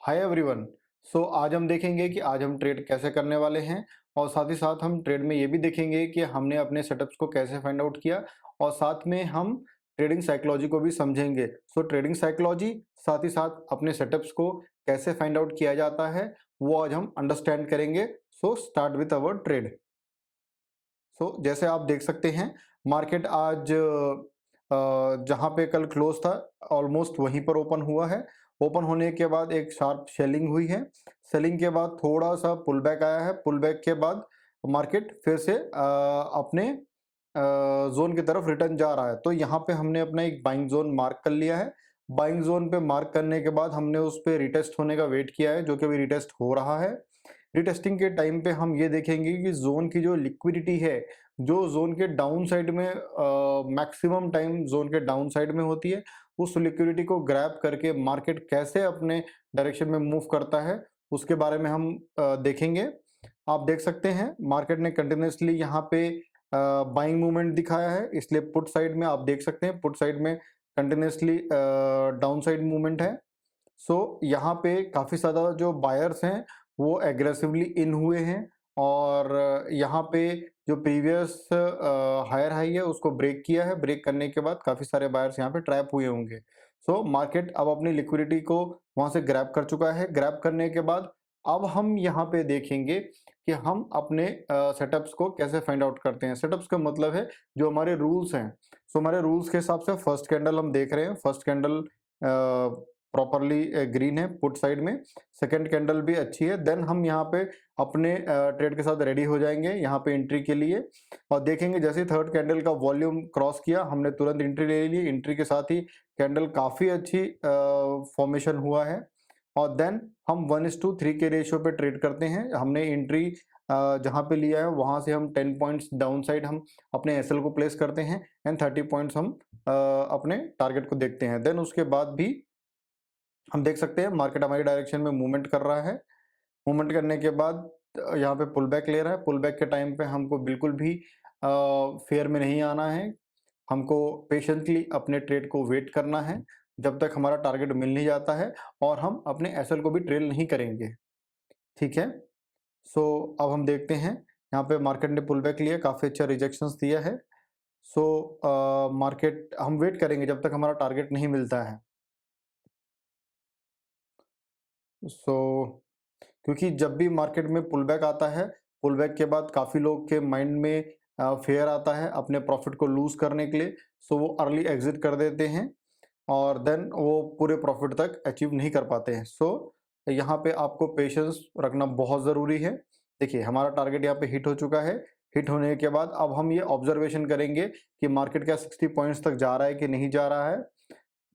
Hi everyone. आज हम देखेंगे कि आज हम ट्रेड कैसे करने वाले हैं और साथ ही साथ हम ट्रेड में ये भी देखेंगे कि हमने अपने सेटअप्स को कैसे फाइंड आउट किया और साथ में हम ट्रेडिंग साइकोलॉजी को भी समझेंगे। ट्रेडिंग साइकोलॉजी साथ ही साथ अपने सेटअप्स को कैसे फाइंड आउट किया जाता है वो आज हम अंडरस्टैंड करेंगे। Start with our trade. जैसे आप देख सकते हैं मार्केट आज जहां पे कल क्लोज था ऑलमोस्ट वहीं पर ओपन हुआ है। ओपन होने के बाद एक शार्प सेलिंग हुई है। सेलिंग के बाद थोड़ा सा पुल बैक आया है। पुल बैक के बाद मार्केट फिर से अपने जोन की तरफ रिटर्न जा रहा है। तो यहाँ पे हमने अपना एक बाइंग जोन मार्क कर लिया है। बाइंग जोन पे मार्क करने के बाद हमने उस पे रिटेस्ट होने का वेट किया है, जो कि अभी रिटेस्ट हो रहा है। रिटेस्टिंग के टाइम पे हम ये देखेंगे कि जोन की जो लिक्विडिटी है, जो जोन के डाउन साइड में मैक्सिमम टाइम जोन के डाउन साइड में होती है, उस लिक्विडिटी को ग्रैब करके मार्केट कैसे अपने डायरेक्शन में मूव करता है उसके बारे में हम देखेंगे। आप देख सकते हैं मार्केट ने कंटिन्यूसली यहाँ पे बाइंग मूवमेंट दिखाया है, इसलिए पुट साइड में आप देख सकते हैं पुट साइड में कंटिन्यूसली डाउन साइड मूवमेंट है। यहाँ पे काफ़ी ज़्यादा जो बायर्स हैं वो एग्रेसिवली इन हुए हैं और यहाँ पे जो प्रीवियस हायर हाई है उसको ब्रेक किया है। ब्रेक करने के बाद काफ़ी सारे बायर्स यहाँ पे ट्रैप हुए होंगे। मार्केट अब अपनी लिक्विडिटी को वहाँ से ग्रैब कर चुका है। ग्रैब करने के बाद अब हम यहाँ पे देखेंगे कि हम अपने सेटअप्स को कैसे फाइंड आउट करते हैं। सेटअप्स का मतलब है जो हमारे रूल्स हैं। हमारे रूल्स के हिसाब से फर्स्ट कैंडल हम देख रहे हैं। फर्स्ट कैंडल प्रॉपरली ग्रीन है पुट साइड में। सेकंड कैंडल भी अच्छी है। देन हम यहाँ पे अपने ट्रेड के साथ रेडी हो जाएंगे यहाँ पे एंट्री के लिए और देखेंगे जैसे थर्ड कैंडल का वॉल्यूम क्रॉस किया हमने तुरंत एंट्री ले ली। एंट्री के साथ ही कैंडल काफ़ी अच्छी फॉर्मेशन हुआ है और देन हम 1:3 के रेशियो पे ट्रेड करते हैं। हमने एंट्री जहाँ पे लिया है वहाँ से हम 10 पॉइंट्स डाउन साइड हम अपने एसएल को प्लेस करते हैं एंड 30 पॉइंट्स हम अपने टारगेट को देखते हैं। देन उसके बाद भी हम देख सकते हैं मार्केट हमारी डायरेक्शन में मूवमेंट कर रहा है। मूवमेंट करने के बाद यहाँ पे पुल बैक ले रहा है। पुल बैक के टाइम पे हमको बिल्कुल भी फेयर में नहीं आना है। हमको पेशेंटली अपने ट्रेड को वेट करना है जब तक हमारा टारगेट मिल नहीं जाता है और हम अपने एसएल को भी ट्रेल नहीं करेंगे। ठीक है। अब हम देखते हैं यहाँ पे मार्केट ने पुल बैक लिया, काफ़ी अच्छा रिजेक्शंस दिया है। मार्केट हम वेट करेंगे जब तक हमारा टारगेट नहीं मिलता है। क्योंकि जब भी मार्केट में पुल बैक आता है, पुल बैक के बाद काफ़ी लोग के माइंड में फेयर आता है अपने प्रॉफिट को लूज करने के लिए। वो अर्ली एग्जिट कर देते हैं और देन वो पूरे प्रॉफिट तक अचीव नहीं कर पाते हैं। यहाँ पे आपको पेशेंस रखना बहुत ज़रूरी है। देखिए हमारा टारगेट यहाँ पे हिट हो चुका है। हिट होने के बाद अब हम ये ऑब्जर्वेशन करेंगे कि मार्केट क्या 60 पॉइंट्स तक जा रहा है कि नहीं जा रहा है।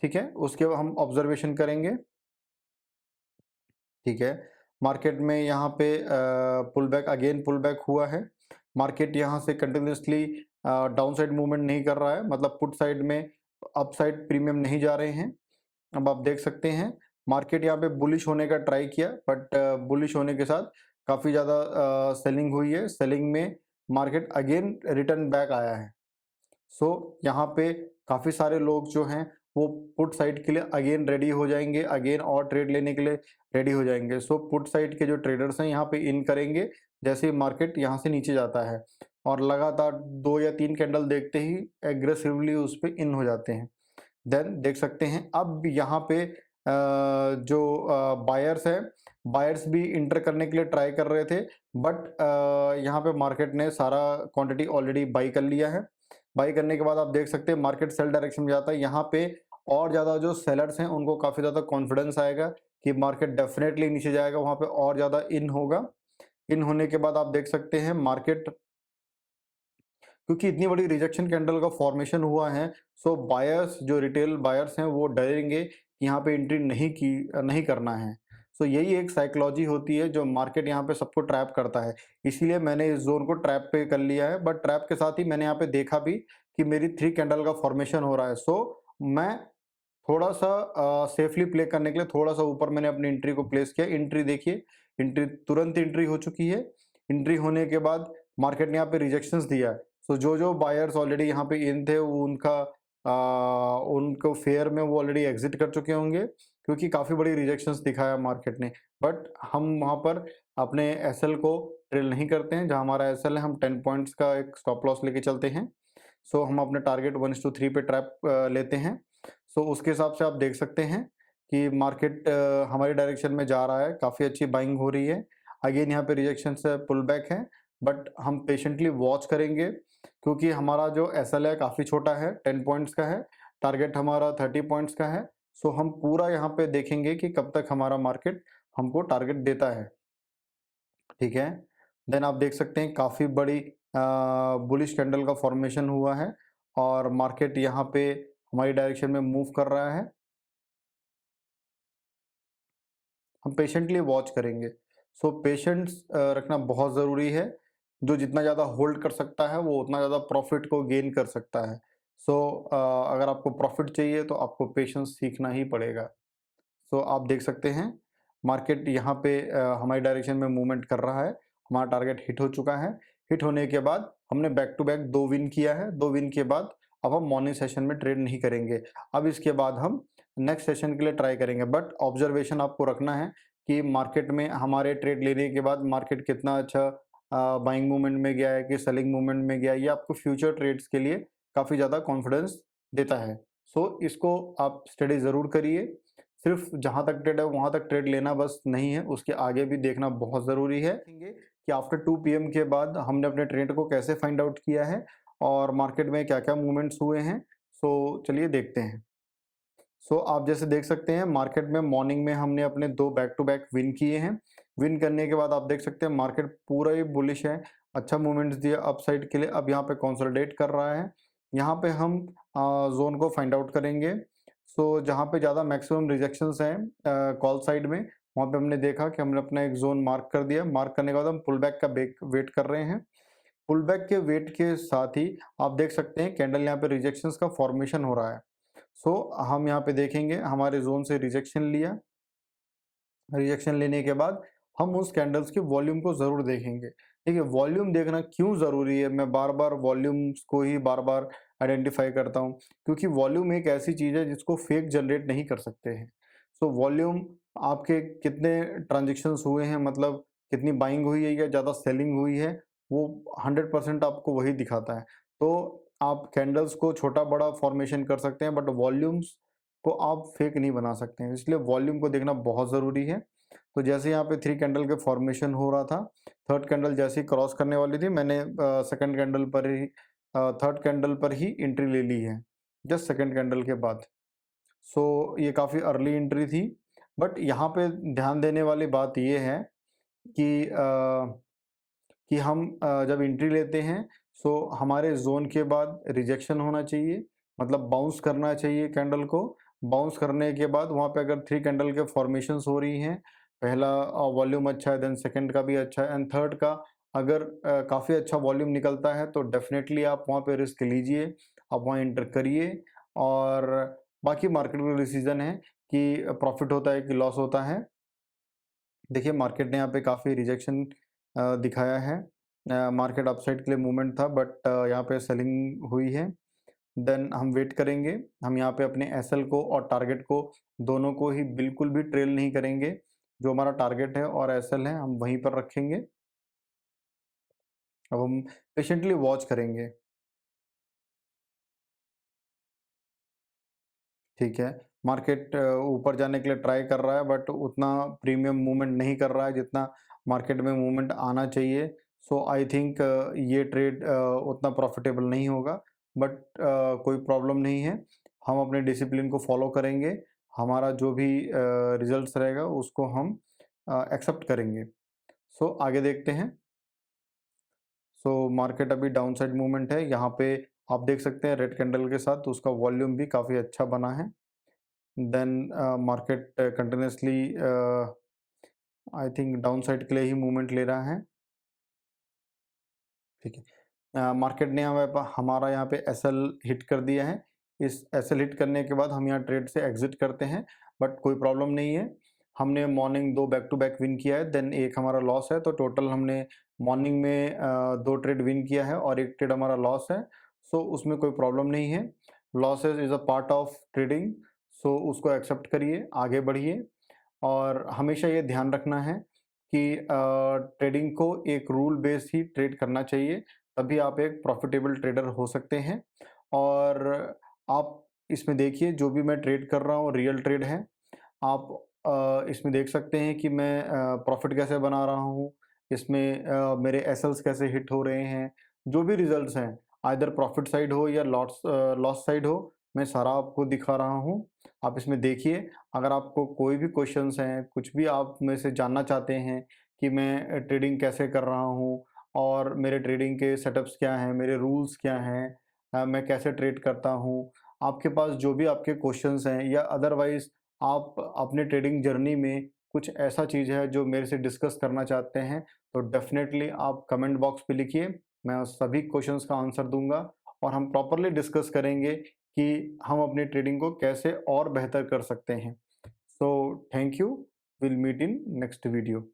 ठीक है, उसके बाद हम ऑब्जर्वेशन करेंगे। ठीक है, मार्केट में यहाँ पे pull back again pull back हुआ है। मार्केट यहाँ से कंटिन्यूसली डाउन साइड मूवमेंट नहीं कर रहा है, मतलब पुट साइड में अप साइड प्रीमियम नहीं जा रहे हैं। अब आप देख सकते हैं मार्केट यहाँ पे बुलिश होने का ट्राई किया बट बुलिश होने के साथ काफ़ी ज़्यादा सेलिंग हुई है। सेलिंग में मार्केट अगेन रिटर्न बैक आया है। यहाँ पे काफ़ी सारे लोग जो हैं वो पुट साइड के लिए अगेन रेडी हो जाएंगे, अगेन और ट्रेड लेने के लिए रेडी हो जाएंगे। पुट साइड के जो ट्रेडर्स हैं यहाँ पे इन करेंगे जैसे ही मार्केट यहाँ से नीचे जाता है और लगातार 2 या 3 कैंडल देखते ही एग्रेसिवली उस पे इन हो जाते हैं। देन देख सकते हैं अब यहाँ पे जो बायर्स हैं, बायर्स भी इंटर करने के लिए ट्राई कर रहे थे बट यहाँ पे मार्केट ने सारा क्वांटिटी ऑलरेडी बाई कर लिया है। बाई करने के बाद आप देख सकते हैं मार्केट सेल डायरेक्शन में जाता है। यहाँ पे और ज़्यादा जो सेलर्स हैं उनको काफ़ी ज़्यादा कॉन्फिडेंस आएगा कि मार्केट डेफिनेटली नीचे जाएगा, वहाँ पे और ज़्यादा इन होगा। इन होने के बाद आप देख सकते हैं मार्केट, क्योंकि इतनी बड़ी रिजेक्शन कैंडल का फॉर्मेशन हुआ है, बायर्स जो रिटेल बायर्स हैं वो डरेंगे कि यहाँ पे एंट्री नहीं करना है। यही एक साइकोलॉजी होती है जो मार्केट यहाँ पे सबको ट्रैप करता है। इसीलिए मैंने इस जोन को ट्रैप पे कर लिया है, बट ट्रैप के साथ ही मैंने यहाँ पे देखा भी कि मेरी 3 कैंडल का फॉर्मेशन हो रहा है। मैं थोड़ा सा सेफली प्ले करने के लिए थोड़ा सा ऊपर मैंने अपनी एंट्री को प्लेस किया। एंट्री देखिए, एंट्री तुरंत एंट्री हो चुकी है। एंट्री होने के बाद मार्केट ने यहाँ पे रिजेक्शंस दिया है। जो बायर्स ऑलरेडी यहाँ पे इन थे वो उनको फेयर में वो ऑलरेडी एग्जिट कर चुके होंगे, क्योंकि काफ़ी बड़ी रिजेक्शंस दिखाया मार्केट ने, बट हम वहाँ पर अपने एसएल को ट्रेल नहीं करते हैं। जहाँ हमारा एसएल है हम 10 पॉइंट्स का एक स्टॉप लॉस लेके चलते हैं। सो हम अपने टारगेट 1:3 पे ट्रैप लेते हैं। सो उसके हिसाब से आप देख सकते हैं कि मार्केट हमारी डायरेक्शन में जा रहा है, काफ़ी अच्छी बाइंग हो रही है। अगेन यहाँ पे रिजेक्शन से पुल बैक है, बट हम पेशेंटली वॉच करेंगे क्योंकि हमारा जो एसएल है काफ़ी छोटा है, 10 पॉइंट्स का है, टारगेट हमारा 30 पॉइंट्स का है। सो हम पूरा यहाँ पे देखेंगे कि कब तक हमारा मार्केट हमको टारगेट देता है, ठीक है। देन आप देख सकते हैं काफ़ी बड़ी बुलिश कैंडल का फॉर्मेशन हुआ है और मार्केट यहाँ पे हमारी डायरेक्शन में मूव कर रहा है। हम पेशेंटली वॉच करेंगे। सो पेशेंस रखना बहुत ज़रूरी है। जो जितना ज़्यादा होल्ड कर सकता है वो उतना ज़्यादा प्रॉफिट को गेन कर सकता है। सो अगर आपको प्रॉफिट चाहिए तो आपको पेशेंस सीखना ही पड़ेगा। सो आप देख सकते हैं मार्केट यहाँ पे हमारी डायरेक्शन में मूवमेंट कर रहा है। हमारा टारगेट हिट हो चुका है। हिट होने के बाद हमने बैक टू बैक 2 विन किया है। 2 विन के बाद अब हम मॉर्निंग सेशन में ट्रेड नहीं करेंगे। अब इसके बाद हम नेक्स्ट सेशन के लिए ट्राई करेंगे, बट ऑब्जर्वेशन आपको रखना है कि मार्केट में हमारे ट्रेड लेने के बाद मार्केट कितना अच्छा बाइंग मूवमेंट में गया है कि सेलिंग मूवमेंट में गया है। ये आपको फ्यूचर ट्रेड्स के लिए काफ़ी ज़्यादा कॉन्फिडेंस देता है। सो इसको आप स्टडी ज़रूर करिए। सिर्फ जहाँ तक ट्रेड है वहाँ तक ट्रेड लेना बस नहीं है, उसके आगे भी देखना बहुत ज़रूरी है। देखेंगे कि आफ्टर 2 पीएम के बाद हमने अपने ट्रेड को कैसे फाइंड आउट किया है और मार्केट में क्या-क्या मूवमेंट्स हुए हैं। सो चलिए देखते हैं। सो आप जैसे देख सकते हैं मार्केट में मॉर्निंग में हमने अपने 2 बैक टू बैक विन किए हैं। विन करने के बाद आप देख सकते हैं मार्केट पूरा ही बुलिश है, अच्छा मूवमेंट्स दिया अपसाइड के लिए। अब यहाँ पे कंसोलिडेट कर रहा है। यहाँ पे हम ज़ोन को फाइंड आउट करेंगे। सो जहाँ पे ज़्यादा मैक्सिमम रिजेक्शंस हैं कॉल साइड में, वहाँ पे हमने देखा कि हमने अपना एक ज़ोन मार्क कर दिया। मार्क करने के बाद हम पुल बैक का वेट कर रहे हैं। पुल बैक के वेट के साथ ही आप देख सकते हैं कैंडल यहाँ पे रिजेक्शंस का फॉर्मेशन हो रहा है। सो हम यहाँ पे देखेंगे हमारे ज़ोन से रिजेक्शन लिया। रिजेक्शन लेने के बाद हम उस कैंडल्स की वॉल्यूम को ज़रूर देखेंगे। देखिए वॉल्यूम देखना क्यों ज़रूरी है, मैं बार-बार वॉल्यूम्स को ही बार-बार आइडेंटिफ़ाई करता हूँ, क्योंकि वॉल्यूम एक ऐसी चीज़ है जिसको फेक जनरेट नहीं कर सकते हैं। सो वॉल्यूम आपके कितने ट्रांज़ैक्शंस हुए हैं, मतलब कितनी बाइंग हुई है या ज़्यादा सेलिंग हुई है, वो 100% आपको वही दिखाता है। तो आप कैंडल्स को छोटा-बड़ा फ़ॉर्मेशन कर सकते हैं, बट वॉल्यूम्स को आप फेक नहीं बना सकते हैं, इसलिए वॉल्यूम को देखना बहुत ज़रूरी है। तो जैसे यहाँ पे 3 कैंडल के फॉर्मेशन हो रहा था, थर्ड कैंडल जैसे ही क्रॉस करने वाली थी, मैंने सेकंड कैंडल पर ही थर्ड कैंडल पर ही एंट्री ले ली है, जस्ट सेकंड कैंडल के बाद। सो ये काफ़ी अर्ली एंट्री थी, बट यहाँ पे ध्यान देने वाली बात ये है कि हम जब एंट्री लेते हैं, सो हमारे ज़ोन के बाद रिजेक्शन होना चाहिए, मतलब बाउंस करना चाहिए कैंडल को। बाउंस करने के बाद वहाँ पे अगर 3 कैंडल के फॉर्मेशंस हो रही हैं, पहला वॉल्यूम अच्छा है, देन सेकंड का भी अच्छा है एंड थर्ड का अगर काफ़ी अच्छा वॉल्यूम निकलता है तो डेफ़िनेटली आप वहाँ पे रिस्क लीजिए, आप वहाँ एंटर करिए और बाकी मार्केट का डिसीज़न है कि प्रॉफ़िट होता है कि लॉस होता है। देखिए मार्केट ने यहाँ पे काफ़ी रिजेक्शन दिखाया है। मार्केट अपसाइड के लिए मूवमेंट था, बट यहाँ पे सेलिंग हुई है। देन हम वेट करेंगे। हम यहाँ पे अपने एसएल को और टारगेट को दोनों को ही बिल्कुल भी ट्रेल नहीं करेंगे। जो हमारा टारगेट है और एसएल है हम वहीं पर रखेंगे। अब हम पेशेंटली वॉच करेंगे। ठीक है। मार्केट ऊपर जाने के लिए ट्राई कर रहा है, बट उतना प्रीमियम मूवमेंट नहीं कर रहा है जितना मार्केट में मूवमेंट आना चाहिए। सो आई थिंक ये ट्रेड उतना प्रॉफिटेबल नहीं होगा, बट कोई प्रॉब्लम नहीं है। हम अपने डिसिप्लिन को फॉलो करेंगे। हमारा जो भी रिजल्ट्स रहेगा उसको हम एक्सेप्ट करेंगे। सो आगे देखते हैं। सो मार्केट अभी डाउन साइड मूवमेंट है। यहाँ पे आप देख सकते हैं रेड कैंडल के साथ उसका वॉल्यूम भी काफ़ी अच्छा बना है। Then market continuously I think downside के लिए ही मूवमेंट ले रहा है। ठीक है। मार्केट ने हमारा यहाँ पे एसएल हिट कर दिया है। इस एसएल हिट करने के बाद हम यहाँ ट्रेड से एग्जिट करते हैं, बट कोई प्रॉब्लम नहीं है। हमने morning 2 back to back win किया है, देन एक हमारा लॉस है, तो टोटल हमने मॉर्निंग में 2 ट्रेड विन किया है और 1 ट्रेड हमारा लॉस है। सो उसमें कोई प्रॉब्लम नहीं है। Losses is a part of trading. उसको एक्सेप्ट करिए, आगे बढ़िए और हमेशा ये ध्यान रखना है कि ट्रेडिंग को एक रूल बेस्ड ही ट्रेड करना चाहिए, तभी आप एक प्रॉफिटेबल ट्रेडर हो सकते हैं। और आप इसमें देखिए जो भी मैं ट्रेड कर रहा हूँ रियल ट्रेड है। आप इसमें देख सकते हैं कि मैं प्रॉफ़िट कैसे बना रहा हूँ, इसमें मेरे एसएल्स कैसे हिट हो रहे हैं, जो भी रिज़ल्ट्स हैं, आइदर प्रॉफ़िट साइड हो या लॉस साइड हो, मैं सारा आपको दिखा रहा हूँ। आप इसमें देखिए, अगर आपको कोई भी क्वेश्चन्स हैं, कुछ भी आप मेरे से जानना चाहते हैं कि मैं ट्रेडिंग कैसे कर रहा हूँ और मेरे ट्रेडिंग के सेटअप्स क्या हैं, मेरे रूल्स क्या हैं, मैं कैसे ट्रेड करता हूँ, आपके पास जो भी आपके क्वेश्चन्स हैं या अदरवाइज़ आप अपने ट्रेडिंग जर्नी में कुछ ऐसा चीज़ है जो मेरे से डिस्कस करना चाहते हैं, तो डेफ़िनेटली आप कमेंट बॉक्स पे लिखिए, मैं उस सभी क्वेश्चंस का आंसर दूँगा और हम प्रॉपर्ली डिस्कस करेंगे कि हम अपनी ट्रेडिंग को कैसे और बेहतर कर सकते हैं। So thank you, will meet in next video.